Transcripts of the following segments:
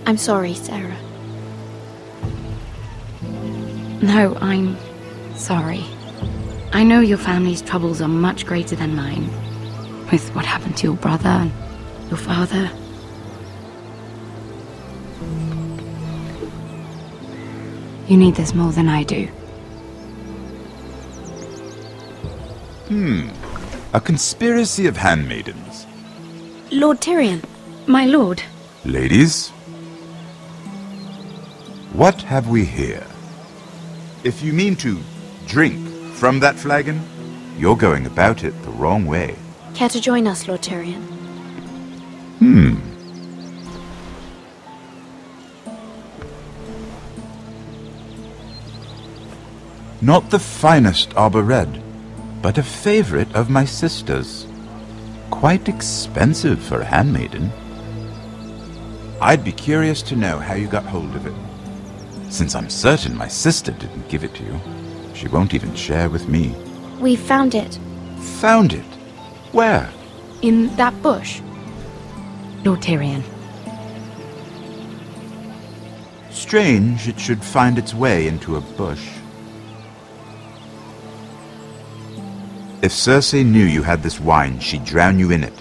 I'm sorry, Sarah. No, I'm sorry. I know your family's troubles are much greater than mine. With what happened to your brother and your father. You need this more than I do. A conspiracy of handmaidens. Lord Tyrion, my lord. Ladies, what have we here? If you mean to drink from that flagon, you're going about it the wrong way. Care to join us, Lord Tyrion? Not the finest arbor red, but a favorite of my sister's. Quite expensive for a handmaiden. I'd be curious to know how you got hold of it. Since I'm certain my sister didn't give it to you, she won't even share with me. We found it. Found it? Where? In that bush. Lord Tyrion. Strange it should find its way into a bush. If Cersei knew you had this wine, she'd drown you in it.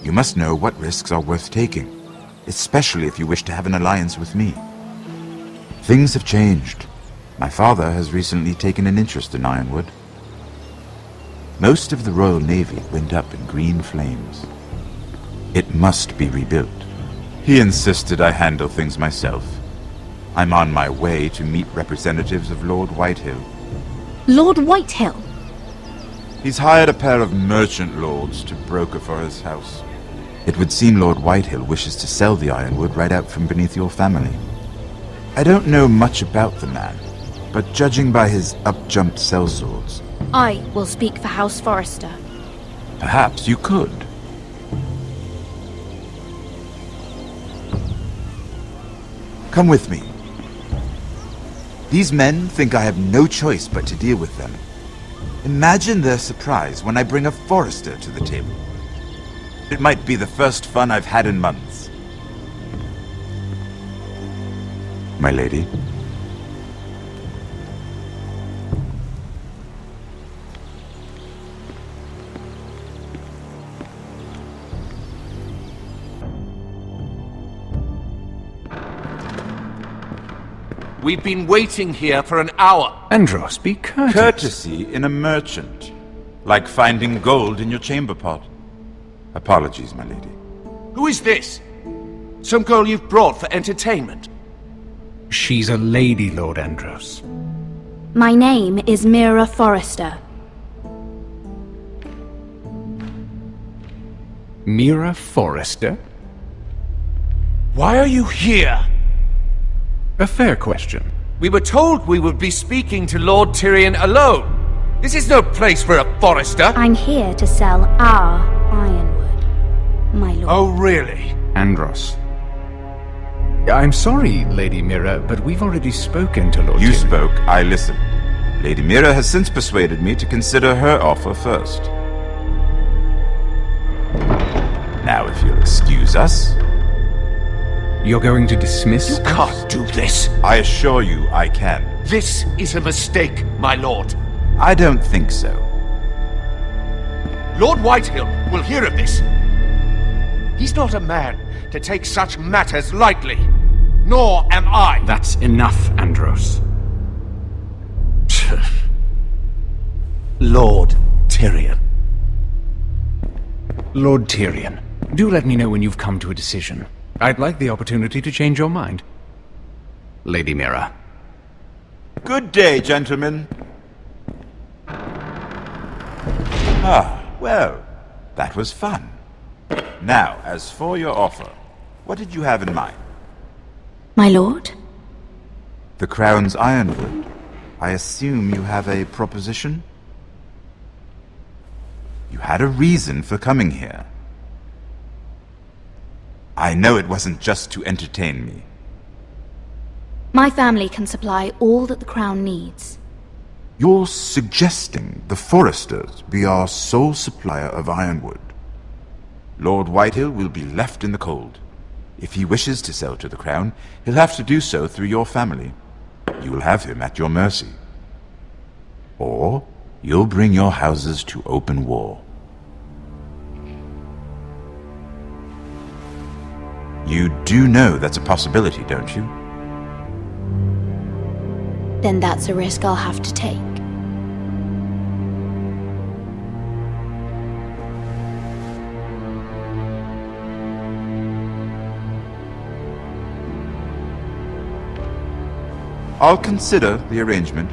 You must know what risks are worth taking, especially if you wish to have an alliance with me. Things have changed. My father has recently taken an interest in Ironwood. Most of the Royal Navy went up in green flames. It must be rebuilt. He insisted I handle things myself. I'm on my way to meet representatives of Lord Whitehill. Lord Whitehill? He's hired a pair of merchant lords to broker for his house. It would seem Lord Whitehill wishes to sell the Ironwood right out from beneath your family. I don't know much about the man, but judging by his up-jumped sellswords... I will speak for House Forrester. Perhaps you could. Come with me. These men think I have no choice but to deal with them. Imagine their surprise when I bring a Forrester to the table. It might be the first fun I've had in months. My lady. We've been waiting here for an hour. Andros, be courteous. Courtesy in a merchant. Like finding gold in your chamber pot. Apologies, my lady. Who is this? Some girl you've brought for entertainment? She's a lady, Lord Andros. My name is Mira Forrester. Mira Forrester? Why are you here? A fair question. We were told we would be speaking to Lord Tyrion alone. This is no place for a Forrester. I'm here to sell our Ironwood, my lord. Oh, really? Andros. I'm sorry, Lady Mira, but we've already spoken to Lord You Tyrion. spoke, I listened. Lady Mira has since persuaded me to consider her offer first. Now, if you'll excuse us... You're going to dismiss You can't do this. I assure you I can. This is a mistake, my lord. I don't think so. Lord Whitehill will hear of this. He's not a man to take such matters lightly. Nor am I. That's enough, Andros. Lord Tyrion. Lord Tyrion, do let me know when you've come to a decision. I'd like the opportunity to change your mind. Lady Mira. Good day, gentlemen. Ah, well, that was fun. Now, as for your offer, what did you have in mind? My lord? The Crown's Ironwood. I assume you have a proposition? You had a reason for coming here. I know it wasn't just to entertain me. My family can supply all that the Crown needs. You're suggesting the Forresters be our sole supplier of Ironwood. Lord Whitehill will be left in the cold. If he wishes to sell to the crown, he'll have to do so through your family. You will have him at your mercy. Or you'll bring your houses to open war. You do know that's a possibility, don't you? Then that's a risk I'll have to take. I'll consider the arrangement.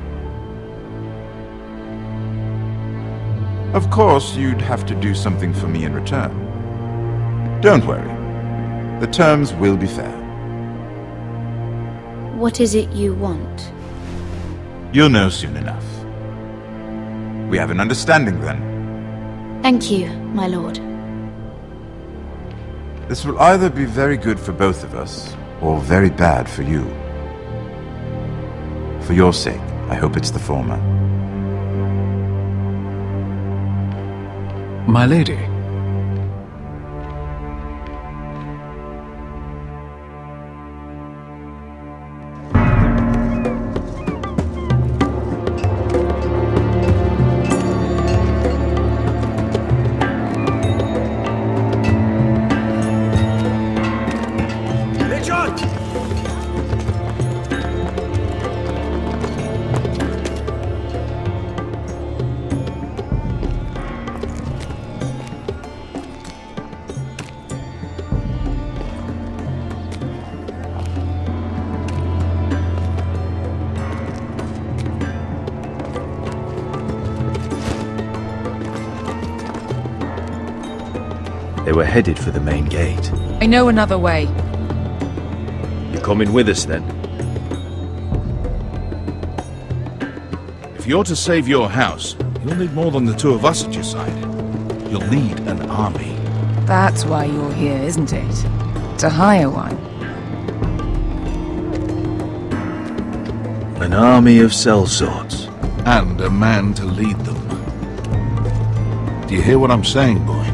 Of course, you'd have to do something for me in return. Don't worry. The terms will be fair. What is it you want? You'll know soon enough. We have an understanding then. Thank you, my lord. This will either be very good for both of us, or very bad for you. For your sake, I hope it's the former. My lady. They were headed for the main gate. I know another way. You coming with us then? If you're to save your house, you'll need more than the two of us at your side. You'll need an army. That's why you're here, isn't it? To hire one. An army of sellswords. And a man to lead them. Do you hear what I'm saying, boy?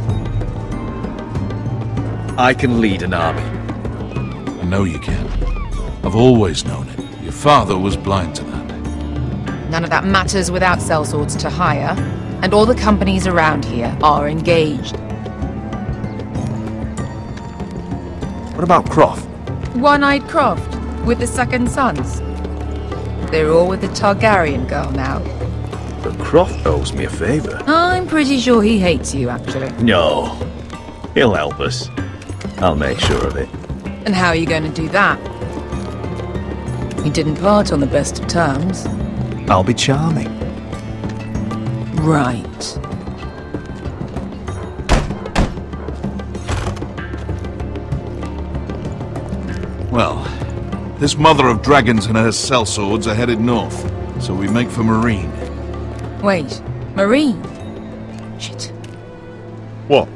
I can lead an army. I know you can. I've always known it. Your father was blind to that. None of that matters without sellswords to hire, and all the companies around here are engaged. What about Croft? One-eyed Croft, with the second sons. They're all with the Targaryen girl now. But Croft owes me a favor. I'm pretty sure he hates you, actually. No. He'll help us. I'll make sure of it. And how are you going to do that? We didn't part on the best of terms. I'll be charming. Right. Well, this mother of dragons and her sellswords are headed north, so we make for Marine. Wait, Marine? Shit. What?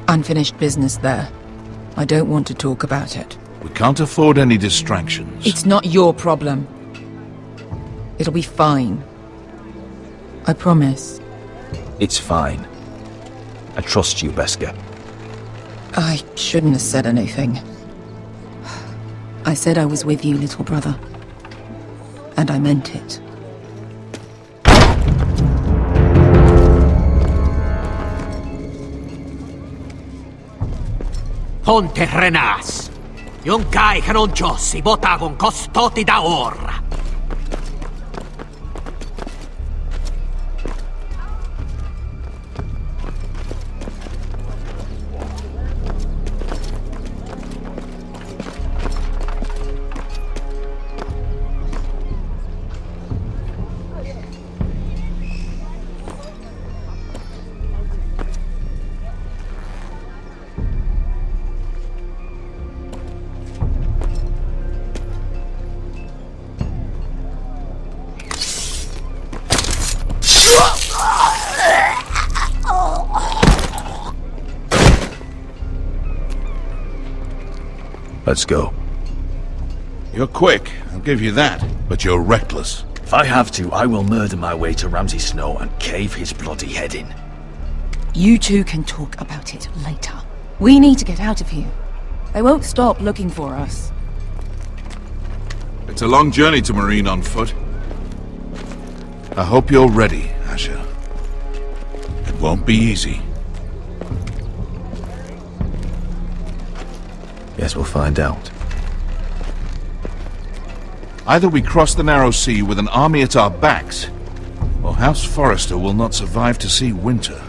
Unfinished business there. I don't want to talk about it. We can't afford any distractions. It's not your problem. It'll be fine. I promise. It's fine. I trust you, Beskar. I shouldn't have said anything. I said I was with you, little brother. And I meant it. Ponte Renas. Yon kai canon jossi bota con costoti da orra. Let's go. You're quick, I'll give you that, but you're reckless. If I have to, I will murder my way to Ramsay Snow and cave his bloody head in. You two can talk about it later. We need to get out of here. They won't stop looking for us. It's a long journey to Marine on foot. I hope you're ready, Asher. It won't be easy. Guess we'll find out. Either we cross the narrow sea with an army at our backs, or House Forrester will not survive to see winter.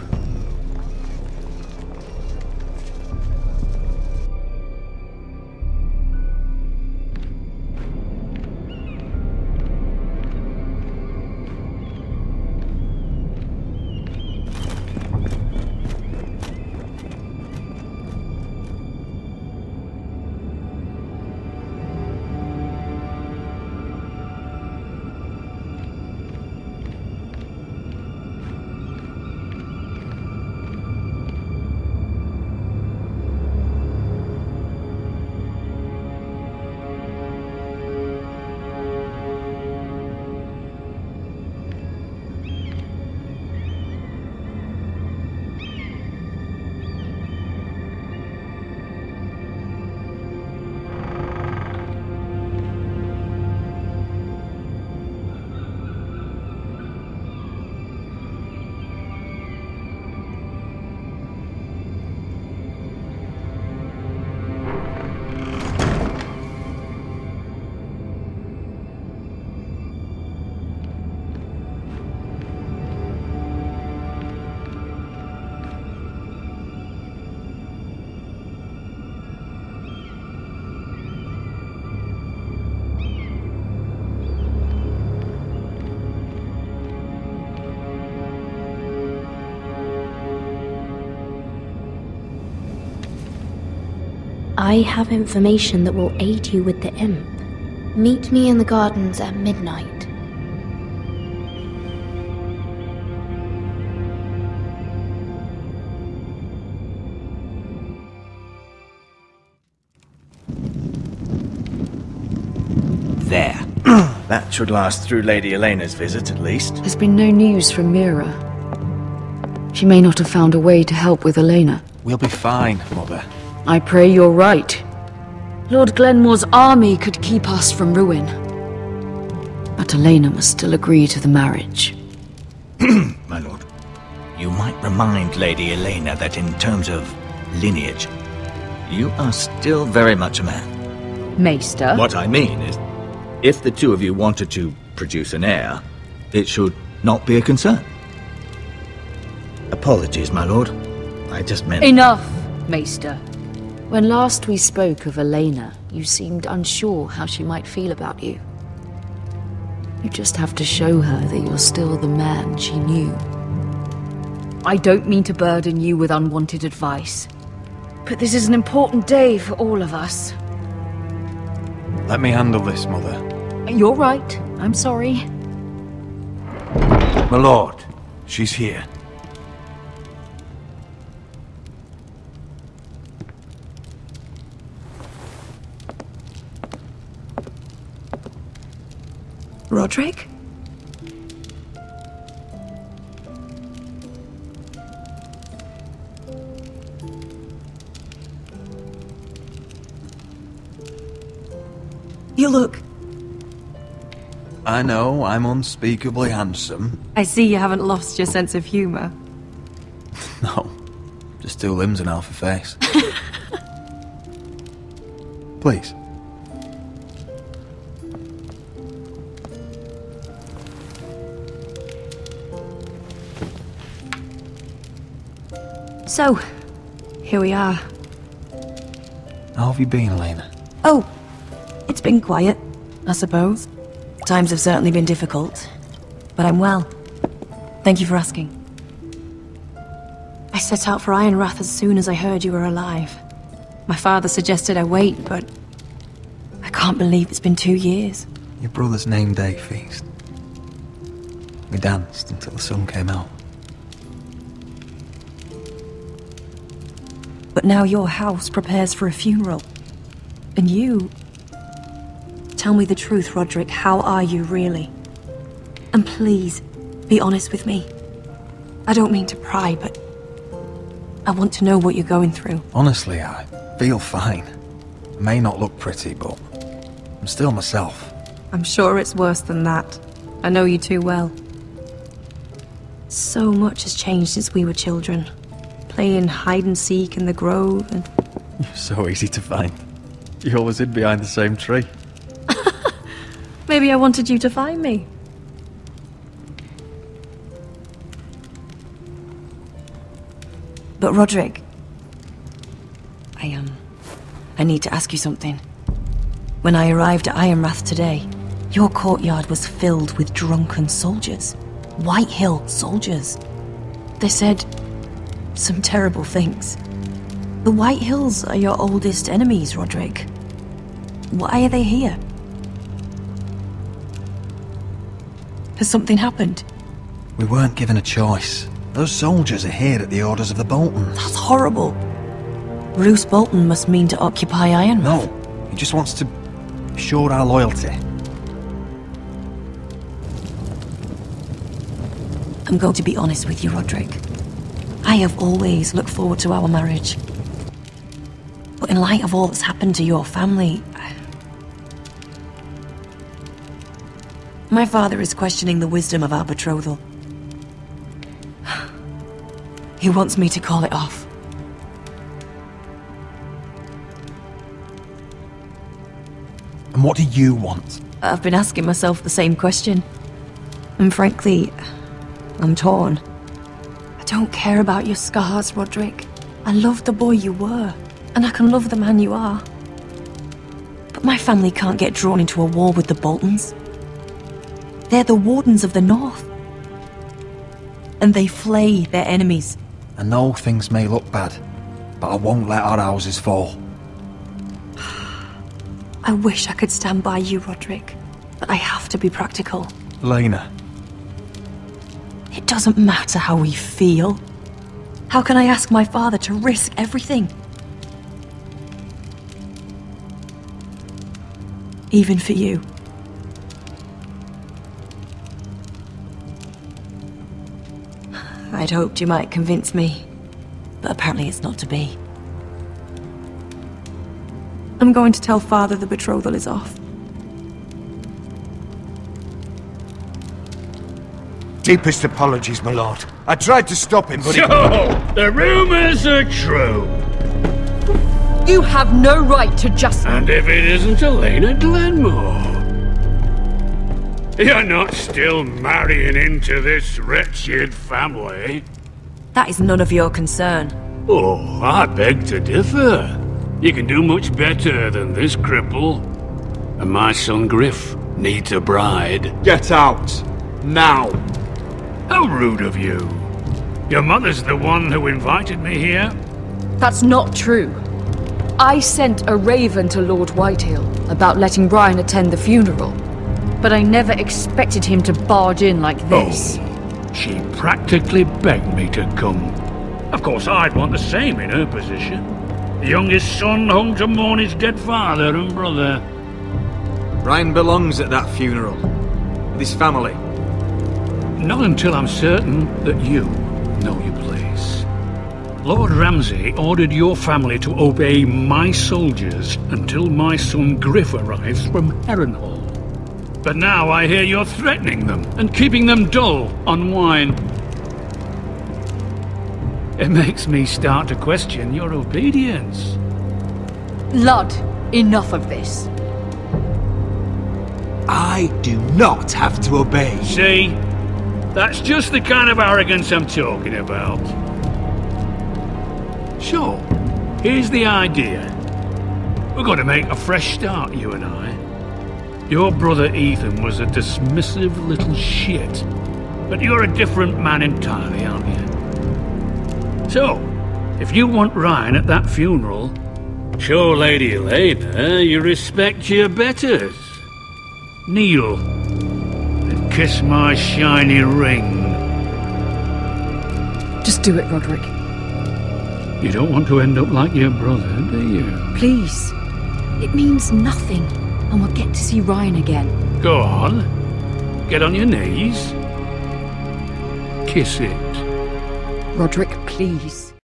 I have information that will aid you with the imp. Meet me in the gardens at midnight. There. That should last through Lady Elena's visit, at least. There's been no news from Mira. She may not have found a way to help with Elena. We'll be fine, Mother. I pray you're right. Lord Glenmore's army could keep us from ruin. But Elena must still agree to the marriage. My lord. You might remind Lady Elena that in terms of lineage, you are still very much a man. Maester? What I mean is, if the two of you wanted to produce an heir, it should not be a concern. Apologies, my lord. I just meant... Enough, Maester. When last we spoke of Elena, you seemed unsure how she might feel about you. You just have to show her that you're still the man she knew. I don't mean to burden you with unwanted advice, but this is an important day for all of us. Let me handle this, Mother. You're right. I'm sorry. My lord, she's here. Roderick? You look... I know, I'm unspeakably handsome. I see you haven't lost your sense of humour. No, just two limbs and half a face. Please. So, here we are. How have you been, Elena? Oh, it's been quiet, I suppose. Times have certainly been difficult, but I'm well. Thank you for asking. I set out for Ironrath as soon as I heard you were alive. My father suggested I wait, but I can't believe it's been 2 years. Your brother's name day feast. We danced until the sun came out. But now your house prepares for a funeral. And you... Tell me the truth, Roderick. How are you, really? And please, be honest with me. I don't mean to pry, but I want to know what you're going through. Honestly, I feel fine. I may not look pretty, but I'm still myself. I'm sure it's worse than that. I know you too well. So much has changed since we were children. Playing hide and seek in the grove and... You're so easy to find. You always hid behind the same tree. Maybe I wanted you to find me. But Roderick... I need to ask you something. When I arrived at Ironrath today, your courtyard was filled with drunken soldiers. White Hill soldiers. They said some terrible things. The White Hills are your oldest enemies, Roderick. Why are they here? Has something happened? We weren't given a choice. Those soldiers are here at the orders of the Boltons. That's horrible. Roose Bolton must mean to occupy Ironrath. No, he just wants to show our loyalty. I'm going to be honest with you, Roderick. I have always looked forward to our marriage. But in light of all that's happened to your family... My father is questioning the wisdom of our betrothal. He wants me to call it off. And what do you want? I've been asking myself the same question. And frankly, I'm torn. I don't care about your scars, Roderick. I love the boy you were, and I can love the man you are. But my family can't get drawn into a war with the Boltons. They're the Wardens of the North. And they flay their enemies. I know things may look bad, but I won't let our houses fall. I wish I could stand by you, Roderick, but I have to be practical. Lena. It doesn't matter how we feel. How can I ask my father to risk everything? Even for you. I'd hoped you might convince me, but apparently it's not to be. I'm going to tell Father the betrothal is off. Deepest apologies, my lord. I tried to stop him, but So, the rumors are true. You have no right to just... And if it isn't Elena Glenmore? You're not still marrying into this wretched family? That is none of your concern. Oh, I beg to differ. You can do much better than this cripple. And my son Griff needs a bride. Get out! Now! How rude of you. Your mother's the one who invited me here? That's not true. I sent a raven to Lord Whitehill about letting Brian attend the funeral. But I never expected him to barge in like this. Oh, she practically begged me to come. Of course, I'd want the same in her position. The youngest son home to mourn his dead father and brother. Brian belongs at that funeral. With his family. Not until I'm certain that you know your place. Lord Ramsay ordered your family to obey my soldiers until my son Griff arrives from Harrenhal. But now I hear you're threatening them and keeping them dull on wine. It makes me start to question your obedience. Lud, enough of this. I do not have to obey. See? That's just the kind of arrogance I'm talking about. So, here's the idea. We're going to make a fresh start, you and I. Your brother Ethan was a dismissive little shit. But you're a different man entirely, aren't you? So, if you want Ryan at that funeral, show Lady Elena you respect your betters. Kneel and kiss my shiny ring. Just do it, Roderick. You don't want to end up like your brother, do you? Please. It means nothing, and we'll get to see Ryan again. Go on. Get on your knees. Kiss it. Roderick, please.